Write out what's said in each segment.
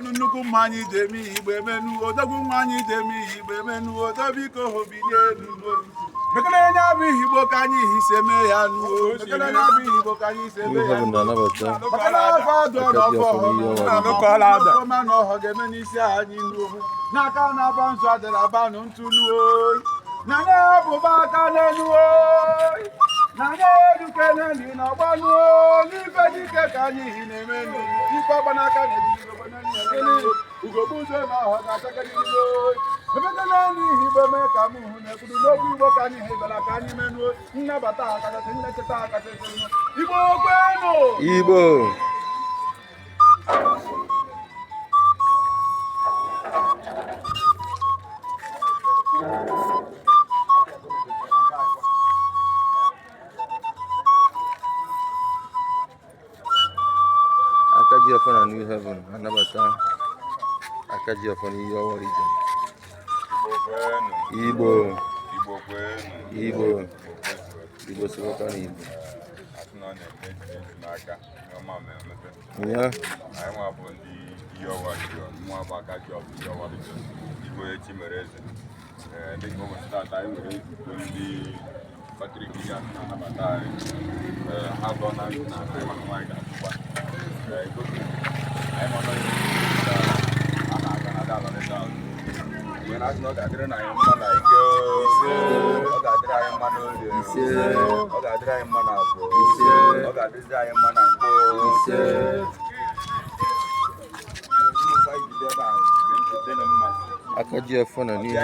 nnukwu mmanya idemi igbe menu odogwu mmanya idemi igbe menu odobiko hobi n'elu mekana nya bụ Igbo ka anyị hise mee ya nuo mekana nya bụ Igbo ka anyị hise mee ya makana afọ ọdụ ọma na ọhọ ga-eme n'isi anyị nuo n'aka na-aba nsọ adịla abanụ ntụnuo na na-ebụba aka n'elu na na-eduke n'elu na ọgbanuo n'ife dike ka anyị hi na-eme n'ikpe ọgbanaka na-ebido ugogbu ụzọ na ọhọ ga-achakadịgo ebekana n'ihi Igbo mee ka m hụ na-ekwuru n'okwu Igbo ka anyị hibara ka anyị menuo nnabata akachasị nlecheta akachasị Igbo kwenu Igbo Akaji of a New Heaven, Anabata, Akaji of a New Origin. Ígbó Sokana Ígbó. Yeah. When I know that I am like, Akaji of fun and you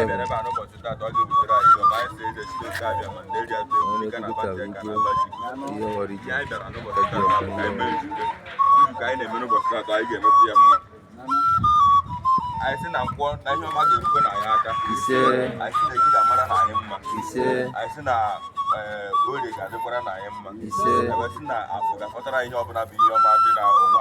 I see I'm born, I know my good when I see the kid Amara I am. I see now, good as the one I am. I was in that I forgot what I know about your mother or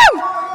Ew!